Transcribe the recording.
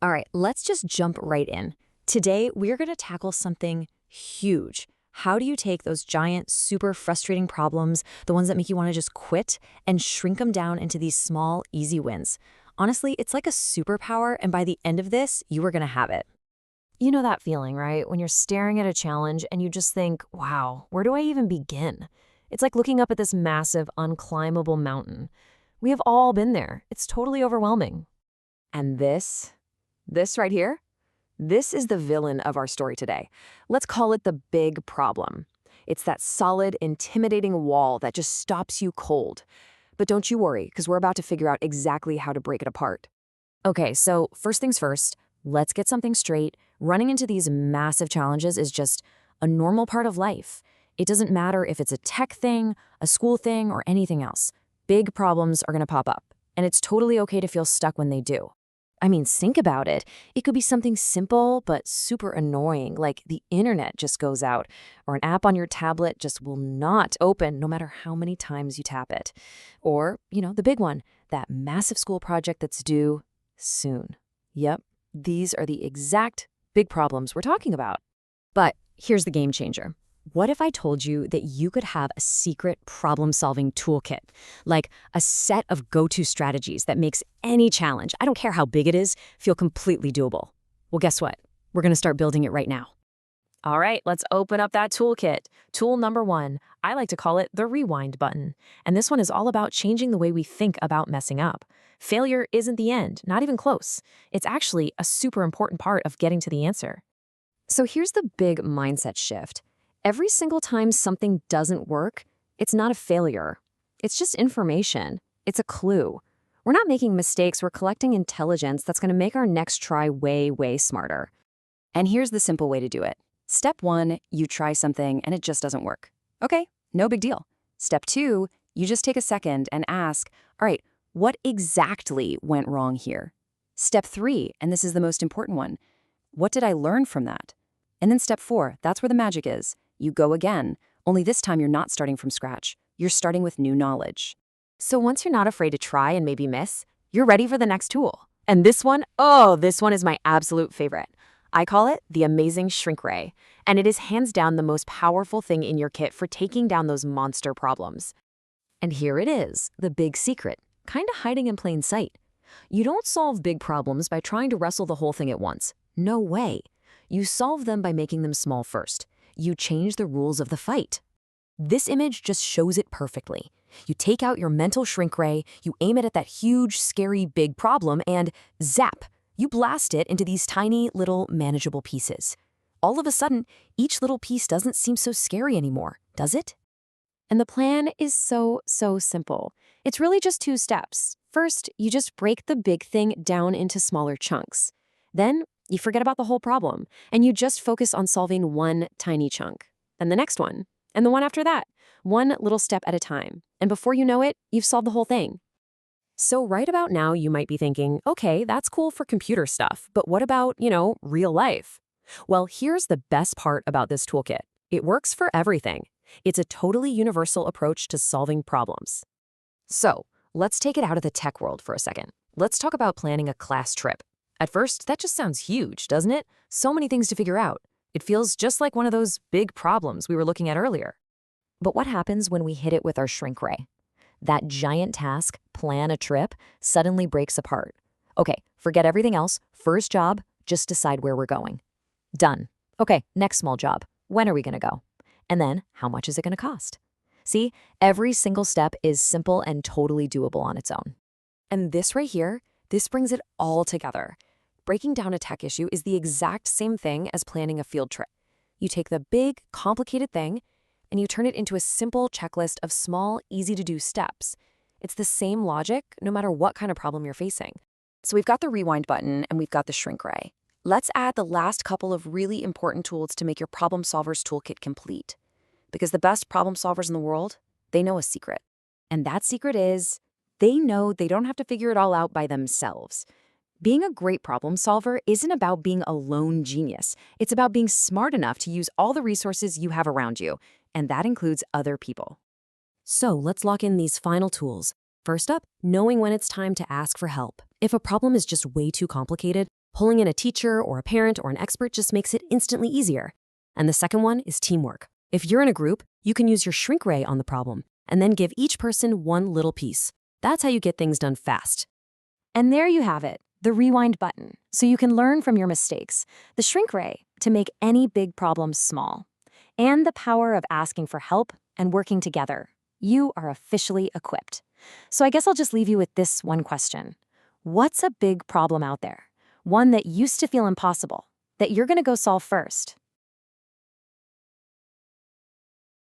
All right, let's just jump right in. Today, we're going to tackle something huge. How do you take those giant, super frustrating problems, the ones that make you want to just quit, and shrink them down into these small, easy wins? Honestly, it's like a superpower, and by the end of this, you are going to have it. You know that feeling, right? When you're staring at a challenge and you just think, wow, where do I even begin? It's like looking up at this massive, unclimbable mountain. We have all been there. It's totally overwhelming. And this right here, this is the villain of our story today. Let's call it the big problem. It's that solid, intimidating wall that just stops you cold. But don't you worry, because we're about to figure out exactly how to break it apart. Okay, so first things first, let's get something straight. Running into these massive challenges is just a normal part of life. It doesn't matter if it's a tech thing, a school thing, or anything else. Big problems are going to pop up, and it's totally okay to feel stuck when they do. I mean, think about it. It could be something simple but super annoying, like the internet just goes out, or an app on your tablet just will not open no matter how many times you tap it. Or, the big one, that massive school project that's due soon. Yep, these are the exact big problems we're talking about. But here's the game changer. What if I told you that you could have a secret problem-solving toolkit, like a set of go-to strategies that makes any challenge, I don't care how big it is, feel completely doable? Well, guess what? We're going to start building it right now. All right, let's open up that toolkit. Tool number one, I like to call it the rewind button. And this one is all about changing the way we think about messing up. Failure isn't the end, not even close. It's actually a super important part of getting to the answer. So here's the big mindset shift. Every single time something doesn't work, it's not a failure. It's just information. It's a clue. We're not making mistakes, we're collecting intelligence that's going to make our next try way, way smarter. And here's the simple way to do it. Step one, you try something and it just doesn't work. Okay, no big deal. Step two, you just take a second and ask, all right, what exactly went wrong here? Step three, and this is the most important one, what did I learn from that? And then step four, that's where the magic is. You go again, only this time you're not starting from scratch. You're starting with new knowledge. So once you're not afraid to try and maybe miss, you're ready for the next tool. And this one is my absolute favorite. I call it the Amazing Shrink Ray, and it is hands down the most powerful thing in your kit for taking down those monster problems. And here it is, the big secret, kind of hiding in plain sight. You don't solve big problems by trying to wrestle the whole thing at once. No way. You solve them by making them small first. You change the rules of the fight. This image just shows it perfectly. You take out your mental shrink ray, you aim it at that huge, scary, big problem, and zap! You blast it into these tiny, little, manageable pieces. All of a sudden, each little piece doesn't seem so scary anymore, does it? And the plan is so simple. It's really just two steps. First, you just break the big thing down into smaller chunks. Then, you forget about the whole problem, and you just focus on solving one tiny chunk. Then the next one, and the one after that, one little step at a time. And before you know it, you've solved the whole thing. So right about now, you might be thinking, okay, that's cool for computer stuff, but what about, real life? Well, here's the best part about this toolkit. It works for everything. It's a totally universal approach to solving problems. So let's take it out of the tech world for a second. Let's talk about planning a class trip. At first, that just sounds huge, doesn't it? So many things to figure out. It feels just like one of those big problems we were looking at earlier. But what happens when we hit it with our shrink ray? That giant task, plan a trip, suddenly breaks apart. Okay, forget everything else. First job, just decide where we're going. Done. Okay, next small job. When are we going to go? And then, how much is it going to cost? See, every single step is simple and totally doable on its own. And this right here, this brings it all together. Breaking down a tech issue is the exact same thing as planning a field trip. You take the big, complicated thing, and you turn it into a simple checklist of small, easy-to-do steps. It's the same logic, no matter what kind of problem you're facing. So we've got the rewind button, and we've got the shrink ray. Let's add the last couple of really important tools to make your problem solver's toolkit complete. Because the best problem solvers in the world, they know a secret. And that secret is, they know they don't have to figure it all out by themselves. Being a great problem solver isn't about being a lone genius. It's about being smart enough to use all the resources you have around you, and that includes other people. So let's lock in these final tools. First up, knowing when it's time to ask for help. If a problem is just way too complicated, Pulling in a teacher or a parent or an expert just makes it instantly easier. And the second one is teamwork. If you're in a group, you can use your shrink ray on the problem and then give each person one little piece. That's how you get things done fast. And there you have it, the rewind button, so you can learn from your mistakes, the shrink ray to make any big problem small, and the power of asking for help and working together. You are officially equipped. So I guess I'll just leave you with this one question. What's a big problem out there? One that used to feel impossible, that you're going to go solve first?